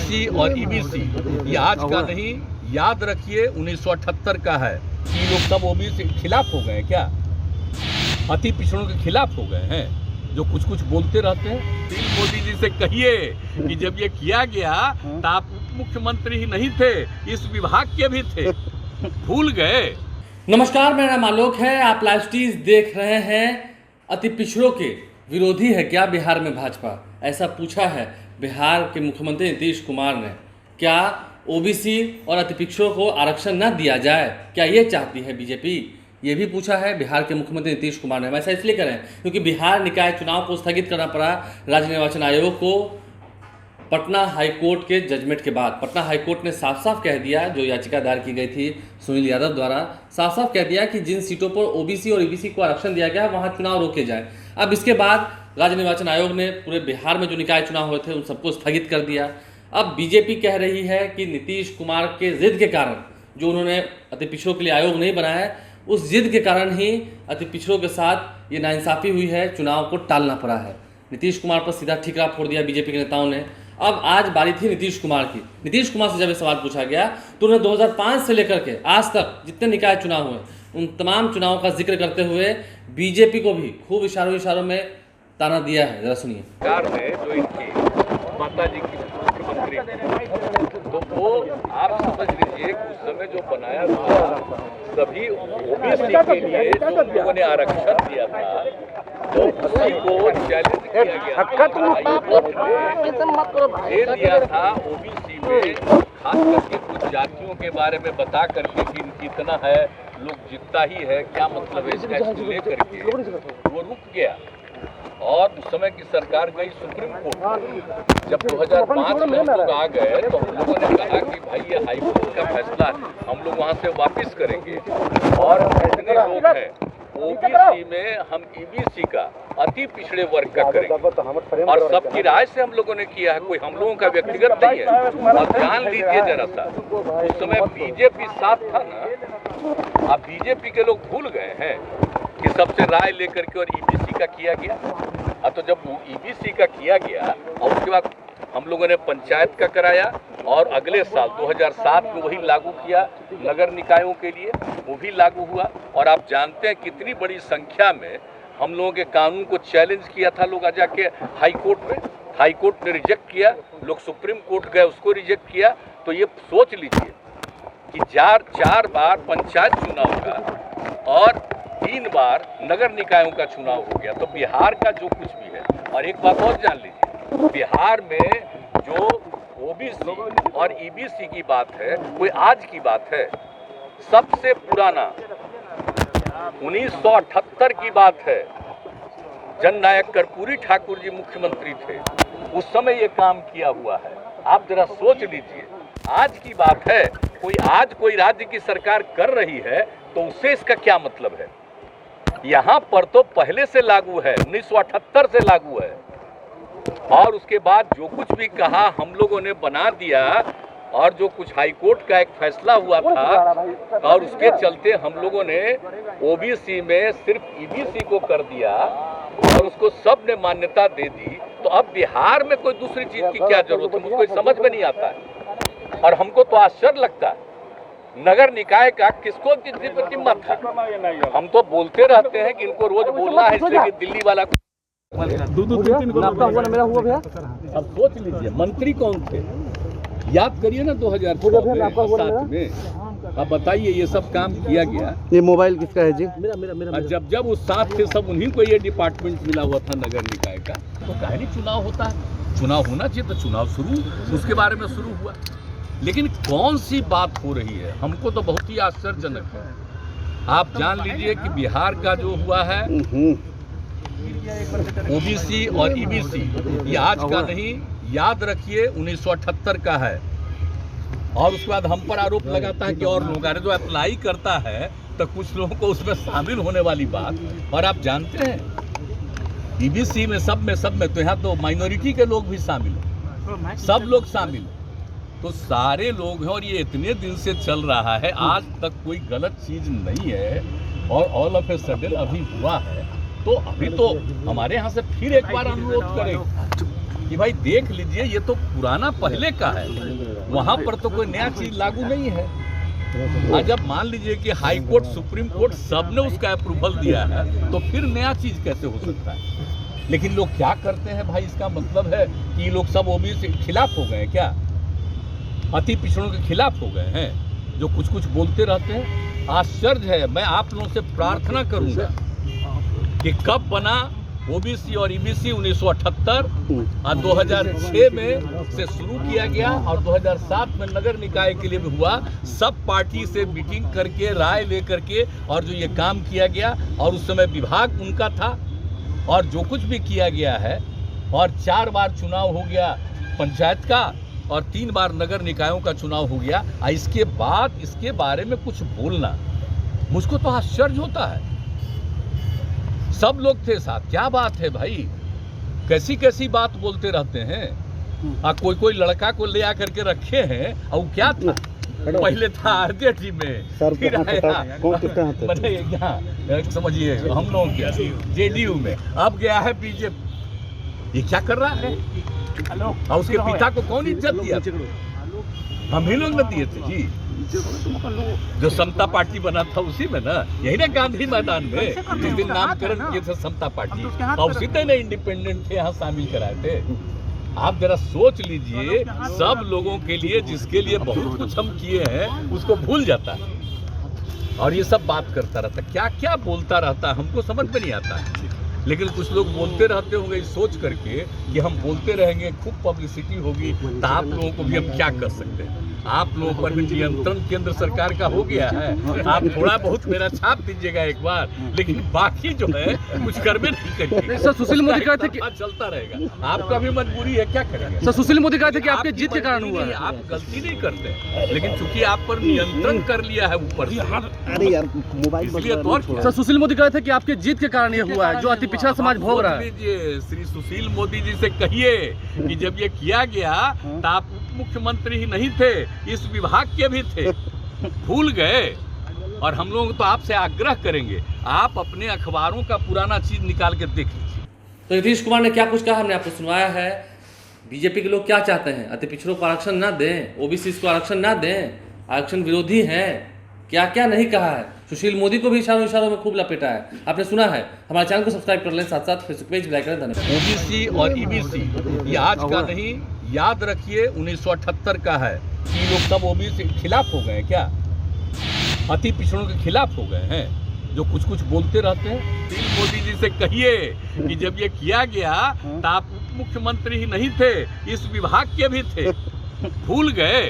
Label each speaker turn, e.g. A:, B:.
A: OBC और EBC ये आज का नहीं, याद रखिए 1978 का है। ये लोग सब ओबीसी के खिलाफ हो गए क्या? अति पिछड़ों के खिलाफ हो गए हैं जो कुछ कुछ बोलते रहते हैं। मोदी जी से कहिए कि जब ये किया गया तो आप उप मुख्यमंत्री ही नहीं थे, इस विभाग के भी थे, भूल गए।
B: नमस्कार, मेरा नाम आलोक है। आप लाइव स्टीज देख रहे हैं। अति पिछड़ों के विरोधी है क्या बिहार में भाजपा? ऐसा पूछा है बिहार के मुख्यमंत्री नीतीश कुमार ने। क्या ओबीसी और अति पिछड़ों को आरक्षण न दिया जाए, क्या ये चाहती है बीजेपी? ये भी पूछा है बिहार के मुख्यमंत्री नीतीश कुमार ने। ऐसा इसलिए करें क्योंकि बिहार निकाय चुनाव को स्थगित करना पड़ा राज्य निर्वाचन आयोग को पटना हाईकोर्ट के जजमेंट के बाद। पटना हाईकोर्ट ने साफ साफ कह दिया, जो याचिका दायर की गई थी सुनील यादव द्वारा, साफ साफ कह दिया कि जिन सीटों पर ओबीसी और ईबीसी को आरक्षण दिया गया है वहाँ चुनाव रोके जाए। अब इसके बाद राज्य निर्वाचन आयोग ने पूरे बिहार में जो निकाय चुनाव हुए थे उन सबको स्थगित कर दिया। अब बीजेपी कह रही है कि नीतीश कुमार के जिद के कारण, जो उन्होंने अति पिछड़ों के लिए आयोग नहीं बनाया है, उस जिद के कारण ही अति पिछड़ों के साथ ये नाइंसाफ़ी हुई है, चुनाव को टालना पड़ा है। नीतीश कुमार पर सीधा ठीकरा फोड़ दिया बीजेपी के नेताओं ने। अब आज बारी थी नीतीश कुमार की। नीतीश कुमार से जब ये सवाल पूछा गया तो उन्होंने 2005 से लेकर के आज तक जितने निकाय चुनाव हुए उन तमाम चुनावों का जिक्र करते हुए बीजेपी को भी खूब इशारों में ताना दिया है। जरा सुनिए।
A: सरकार ने जो इनकी माता जी की मुख्यमंत्री, तो वो आप समझ लीजिए कि उस समय जो बनाया था सभी ओबीसी के लिए जो लोगों ने आरक्षण दिया था, तो उसी को चैलेंज किया गया, दे दिया था ओबीसी में, खास करके कुछ जातियों के बारे में बता करके कि इनकी इतना है, लोग जितना ही है, क्या मतलब है, इसको लेकर के वो रुक गया। और उस समय की सरकार गई सुप्रीम कोर्ट। जब 2005 में हम लोग आ गए तो हम लोगों ने कहा कि भाई ये हाई कोर्ट का फैसला हम लोग वहाँ से वापस करेंगे, और इतने लोग हैं ओबीसी में हम ईबीसी का अति पिछड़े वर्ग का करेंगे, और सबकी राय से हम लोगों ने किया है, कोई हम लोगों का व्यक्तिगत नहीं है। और जान लीजिए जरा सा, उस समय बीजेपी साथ था ना, अब बीजेपी के लोग भूल गए हैं कि सबसे राय लेकर के और ईबीसी का किया गया। तो जब ईबीसी का किया गया और उसके बाद हम लोगों ने पंचायत का कराया, और अगले साल 2007 में वही लागू किया नगर निकायों के लिए, वो भी लागू हुआ। और आप जानते हैं कितनी बड़ी संख्या में हम लोगों के कानून को चैलेंज किया था लोग जाके हाई कोर्ट में। हाई कोर्ट ने रिजेक्ट किया, लोग सुप्रीम कोर्ट गए, उसको रिजेक्ट किया। तो ये सोच लीजिए कि चार बार पंचायत चुनाव का और 3 बार नगर निकायों का चुनाव हो गया। तो बिहार का जो कुछ भी है, और एक बात और जान लीजिए, बिहार में जो ओबीसी और ईबीसी की बात है, कोई आज की बात है, सबसे पुराना 1978 की बात है। जननायक कर्पूरी ठाकुर जी मुख्यमंत्री थे, उस समय ये काम किया हुआ है। आप जरा सोच लीजिए, आज की बात है, कोई राज्य की सरकार कर रही है तो उससे इसका क्या मतलब है? यहाँ पर तो पहले से लागू है, 1978 से लागू है, और उसके बाद जो कुछ भी कहा हम लोगों ने बना दिया। और जो कुछ हाई कोर्ट का एक फैसला हुआ था, और उसके चलते हम लोगों ने ओबीसी में सिर्फ ईबीसी को कर दिया और उसको सब ने मान्यता दे दी। तो अब बिहार में कोई दूसरी चीज की क्या जरूरत है, मुझको समझ में नहीं आता है। और हमको तो आश्चर्य लगता है, नगर निकाय का किसको हिम्मत था? हम तो बोलते रहते हैं कि इनको रोज बोलना है, इसलिए कि दिल्ली वाला
B: मेरा हुआ भैया।
A: अब सोच लीजिए मंत्री कौन थे, याद करिए ना 2007 में। अब बताइए ये सब काम किया गया।
C: ये मोबाइल किसका है जी?
A: मेरा। जब उस साथ थे सब, उन्हीं को ये डिपार्टमेंट मिला हुआ था नगर निकाय का। तो काहे नहीं चुनाव होता है? चुनाव होना चाहिए, तो चुनाव शुरू उसके बारे में शुरू हुआ। लेकिन कौन सी बात हो रही है, हमको तो बहुत ही आश्चर्यजनक है। आप जान लीजिए कि बिहार का जो हुआ है ओबीसी और ईबीसी ये आज का नहीं, याद रखिए 1978 का है। और उसके बाद हम पर आरोप लगाता है कि और लोग, अरे जो अप्लाई करता है तो कुछ लोगों को उसमें शामिल होने वाली बात। और आप जानते हैं ईबीसी में सब में तो यहाँ तो माइनॉरिटी के लोग भी शामिल हैं, सब लोग शामिल हैं, तो सारे लोग हैं। और ये इतने दिन से चल रहा है, आज तक कोई गलत चीज नहीं है, और ऑल ऑफ ए सडन अभी हुआ है। तो अभी तो हमारे यहाँ से फिर एक बार अनुरोध करें कि भाई देख लीजिए, ये तो पुराना पहले का है, वहाँ पर तो कोई नया चीज लागू नहीं है। और जब मान लीजिए कि हाई कोर्ट, सुप्रीम कोर्ट सबने उसका अप्रूवल दिया है, तो फिर नया चीज कैसे हो सकता है? लेकिन लोग क्या करते हैं भाई, इसका मतलब है कि ये लोग सब ओबीसी के खिलाफ हो गए हैं क्या? अति पिछड़ों के खिलाफ हो गए हैं, जो कुछ कुछ बोलते रहते हैं। आश्चर्य है। मैं आप लोगों से प्रार्थना करूंगा कि कब बना ओबीसी और ईबीसी 1978 और 2006 में से शुरू किया गया और 2007 में नगर निकाय के लिए भी हुआ। सब पार्टी से मीटिंग करके राय लेकर के और जो ये काम किया गया, और उस समय विभाग उनका था, और जो कुछ भी किया गया है, और 4 बार चुनाव हो गया पंचायत का और 3 बार नगर निकायों का चुनाव हो गया। और इसके बाद इसके बारे में कुछ बोलना, मुझको तो आश्चर्य होता है। सब लोग थे साथ, क्या बात है भाई, कैसी कैसी बात बोलते रहते हैं। कोई लड़का को ले आकर के रखे हैं, और क्या था, पहले था आरजेडी में, फिर आया यहाँ समझिए हम लोग क्या जेडीयू में, अब गया है बीजेपी। ये क्या कर रहा है? और उसके पिता को कौन इज्जत दिया? हम ही लोग न दिए थे जी। जो समता पार्टी बना था उसी में ना, यही ना गांधी मैदान में जिस दिन नामकरण किए थे समता पार्टी, और उसी दिन इंडिपेंडेंट थे यहाँ शामिल कराए थे। आप जरा सोच लीजिए, सब लोगों के लिए जिसके लिए बहुत कुछ हम किए हैं उसको भूल जाता है, और ये सब बात करता रहता, क्या क्या बोलता रहता, हमको समझ में नहीं आता है। लेकिन कुछ लोग बोलते रहते होंगे इस सोच करके कि हम बोलते रहेंगे, खूब पब्लिसिटी होगी, तो आप लोगों को भी हम क्या कर सकते हैं। आप लोगों पर भी नियंत्रण केंद्र सरकार का हो गया है। आप थोड़ा बहुत मेरा छाप दीजिएगा एक बार, लेकिन बाकी जो है कुछ करबे नहीं करिए।
B: सर सुशील मोदी कहते कि
A: चलता रहेगा, आपका भी मजबूरी है, क्या करेंगे।
B: सर सुशील मोदी कहते कि आपके जीत के कारण हुआ है।
A: आप गलती नहीं करते, लेकिन चूंकि आप पर नियंत्रण कर लिया है ऊपर से,
C: अरे यार मोबाइल
A: इसलिए तो।
B: सर सुशील मोदी कहते कि आपके जीत के कारण ये हुआ है, जो अति पिछड़ा समाज भोग रहा है।
A: श्री सुशील मोदी जी से कहिए कि जब ये किया गया तो आप मुख्यमंत्री ही नहीं थे, इस विभाग के भी थे, भूल गए। और हम लोग तो आपसे आग्रह करेंगे, आप अपने अखबारों का पुराना चीज निकाल के देख लीजिए।
B: तो नीतीश कुमार ने क्या कुछ कहा हमने आपको सुनवाया है। बीजेपी के लोग क्या चाहते हैं? अति पिछड़ों को आरक्षण ना दें, ओबीसी को आरक्षण ना दें, आरक्षण विरोधी हैं, क्या क्या नहीं कहा है। सुशील मोदी को भी इशारों में खूब लपेटा है, आपने सुना है। हमारे चैनल को सब्सक्राइब कर लें, साथ साथ फेसबुक पेज लाइक करें। धन्यवाद।
A: ओबीसी और ईबीसी ये आज का नहीं, याद रखिए 1978 का है। कि लोग सब ओबीसी के खिलाफ हो गए क्या? अति पिछड़ों के खिलाफ हो गए हैं, जो कुछ कुछ बोलते रहते हैं। मोदी जी से कहिए कि जब ये किया गया तो आप मुख्यमंत्री ही नहीं थे, इस विभाग के भी थे, भूल गए।